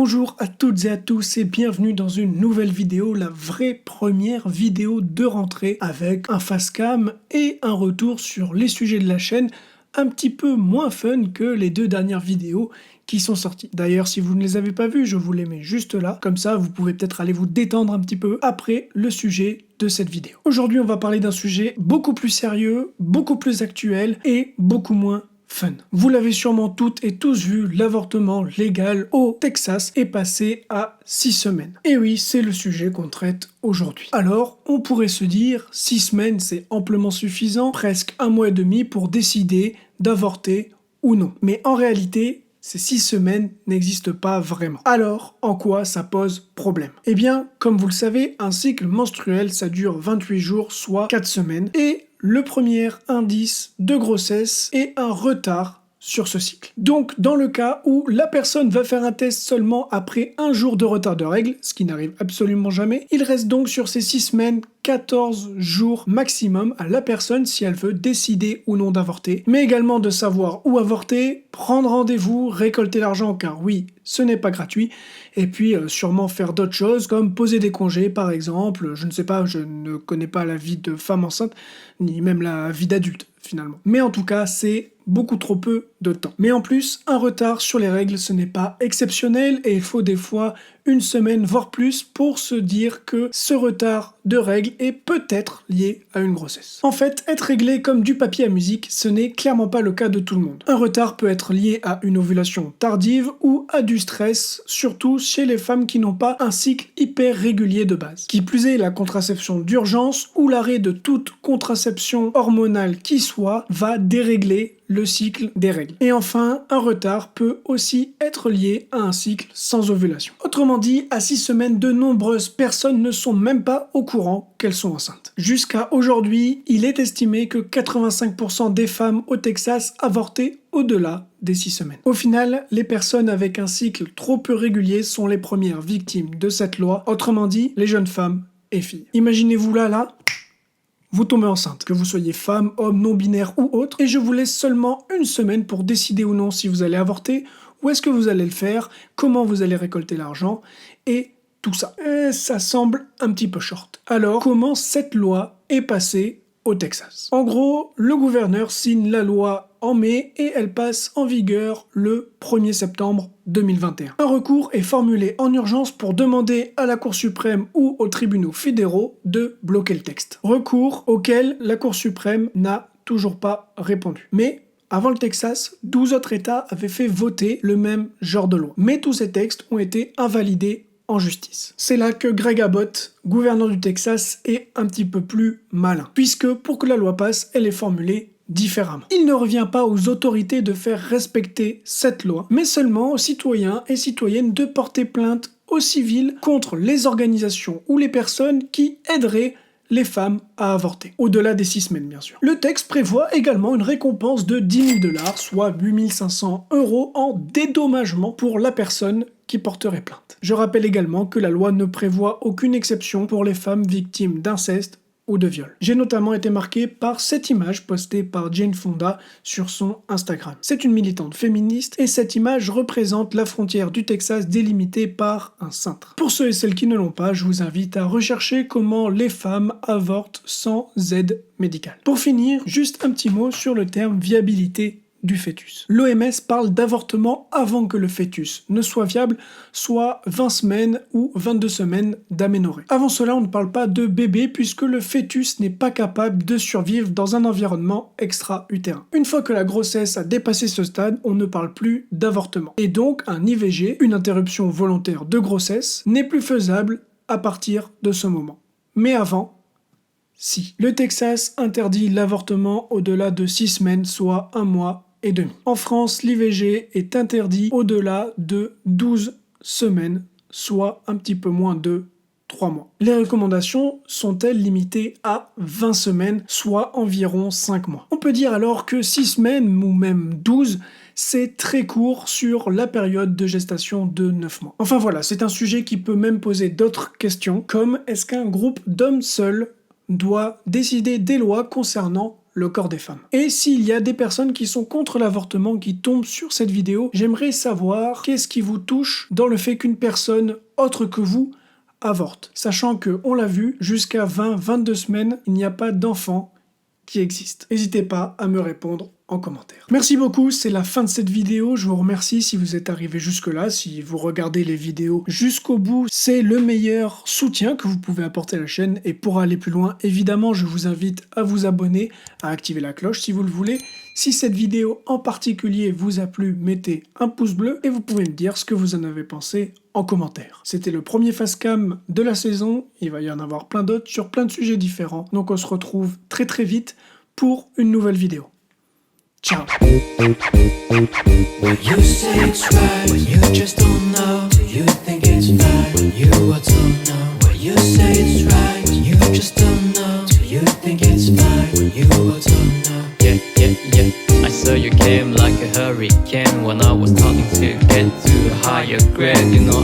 Bonjour à toutes et à tous et bienvenue dans une nouvelle vidéo, la vraie première vidéo de rentrée avec un face-cam et un retour sur les sujets de la chaîne un petit peu moins fun que les deux dernières vidéos qui sont sorties. D'ailleurs, si vous ne les avez pas vues, je vous les mets juste là, comme ça vous pouvez peut-être aller vous détendre un petit peu après le sujet de cette vidéo. Aujourd'hui, on va parler d'un sujet beaucoup plus sérieux, beaucoup plus actuel et beaucoup moins fun. Vous l'avez sûrement toutes et tous vu, l'avortement légal au Texas est passé à 6 semaines. Et oui, c'est le sujet qu'on traite aujourd'hui. Alors, on pourrait se dire, 6 semaines c'est amplement suffisant, presque un mois et demi pour décider d'avorter ou non. Mais en réalité, ces 6 semaines n'existent pas vraiment. Alors, en quoi ça pose problème? Eh bien, comme vous le savez, un cycle menstruel, ça dure 28 jours, soit 4 semaines, et le premier indice de grossesse est un retard sur ce cycle. Donc, dans le cas où la personne va faire un test seulement après un jour de retard de règles, ce qui n'arrive absolument jamais, il reste donc sur ces 6 semaines 14 jours maximum à la personne si elle veut décider ou non d'avorter, mais également de savoir où avorter, prendre rendez-vous, récolter l'argent, car oui, ce n'est pas gratuit, et puis sûrement faire d'autres choses comme poser des congés par exemple, je ne sais pas, je ne connais pas la vie de femme enceinte, ni même la vie d'adulte finalement. Mais en tout cas, c'est beaucoup trop peu de temps. Mais en plus, un retard sur les règles, ce n'est pas exceptionnel et il faut des fois une semaine, voire plus, pour se dire que ce retard de règles est peut-être lié à une grossesse. En fait, être réglé comme du papier à musique, ce n'est clairement pas le cas de tout le monde. Un retard peut être lié à une ovulation tardive ou à du stress, surtout chez les femmes qui n'ont pas un cycle hyper régulier de base. Qui plus est, la contraception d'urgence ou l'arrêt de toute contraception hormonale qui soit va dérégler le cycle des règles. Et enfin, un retard peut aussi être lié à un cycle sans ovulation. Autrement dit, à 6 semaines, de nombreuses personnes ne sont même pas au courant qu'elles sont enceintes. Jusqu'à aujourd'hui, il est estimé que 85% des femmes au Texas avortaient au-delà des 6 semaines. Au final, les personnes avec un cycle trop peu régulier sont les premières victimes de cette loi, autrement dit, les jeunes femmes et filles. Imaginez-vous là, vous tombez enceinte, que vous soyez femme, homme, non-binaire ou autre, et je vous laisse seulement une semaine pour décider ou non si vous allez avorter, où est-ce que vous allez le faire, comment vous allez récolter l'argent, et tout ça. Et ça semble un petit peu short. Alors, comment cette loi est passée au Texas? En gros, le gouverneur signe la loi en mai et elle passe en vigueur le 1er septembre 2021. Un recours est formulé en urgence pour demander à la Cour suprême ou aux tribunaux fédéraux de bloquer le texte. Recours auquel la Cour suprême n'a toujours pas répondu. Mais avant le Texas, 12 autres États avaient fait voter le même genre de loi. Mais tous ces textes ont été invalidés en justice. C'est là que Greg Abbott, gouverneur du Texas, est un petit peu plus malin. Puisque pour que la loi passe, elle est formulée différemment. Il ne revient pas aux autorités de faire respecter cette loi, mais seulement aux citoyens et citoyennes de porter plainte aux civils contre les organisations ou les personnes qui aideraient les femmes à avorter, au-delà des 6 semaines bien sûr. Le texte prévoit également une récompense de 10 000 $, soit 8 500 € en dédommagement pour la personne qui porterait plainte. Je rappelle également que la loi ne prévoit aucune exception pour les femmes victimes d'inceste ou de viol. J'ai notamment été marqué par cette image postée par Jane Fonda sur son Instagram. C'est une militante féministe et cette image représente la frontière du Texas délimitée par un cintre. Pour ceux et celles qui ne l'ont pas, je vous invite à rechercher comment les femmes avortent sans aide médicale. Pour finir, juste un petit mot sur le terme viabilité du fœtus. L'OMS parle d'avortement avant que le fœtus ne soit viable, soit 20 semaines ou 22 semaines d'aménorrhée. Avant cela, on ne parle pas de bébé puisque le fœtus n'est pas capable de survivre dans un environnement extra-utérin. Une fois que la grossesse a dépassé ce stade, on ne parle plus d'avortement. Et donc, un IVG, une interruption volontaire de grossesse, n'est plus faisable à partir de ce moment. Mais avant, si. Le Texas interdit l'avortement au-delà de 6 semaines, soit 1 mois et demi. En France, l'IVG est interdit au-delà de 12 semaines, soit un petit peu moins de 3 mois. Les recommandations sont-elles limitées à 20 semaines, soit environ 5 mois. On peut dire alors que 6 semaines, ou même 12, c'est très court sur la période de gestation de 9 mois. Enfin voilà, c'est un sujet qui peut même poser d'autres questions, comme est-ce qu'un groupe d'hommes seuls doit décider des lois concernant le corps des femmes. Et s'il y a des personnes qui sont contre l'avortement qui tombent sur cette vidéo, j'aimerais savoir qu'est-ce qui vous touche dans le fait qu'une personne autre que vous avorte. Sachant que, on l'a vu, jusqu'à 20-22 semaines, il n'y a pas d'enfant qui existe. N'hésitez pas à me répondre en commentaire. Merci beaucoup, c'est la fin de cette vidéo. Je vous remercie si vous êtes arrivé jusque-là, si vous regardez les vidéos jusqu'au bout. C'est le meilleur soutien que vous pouvez apporter à la chaîne. Et pour aller plus loin, évidemment, je vous invite à vous abonner, à activer la cloche si vous le voulez. Si cette vidéo en particulier vous a plu, mettez un pouce bleu et vous pouvez me dire ce que vous en avez pensé en commentaire. C'était le premier Facecam de la saison. Il va y en avoir plein d'autres sur plein de sujets différents. Donc on se retrouve très très vite pour une nouvelle vidéo. Ciao. What you say it's right, when you just don't know. Do you think it's fine when you are told no? What you say it's right, when you just don't know. Do you think it's fine when you are told no? Yeah, yeah, yeah. I saw you came like a hurricane when I was starting to get to a higher grade. You know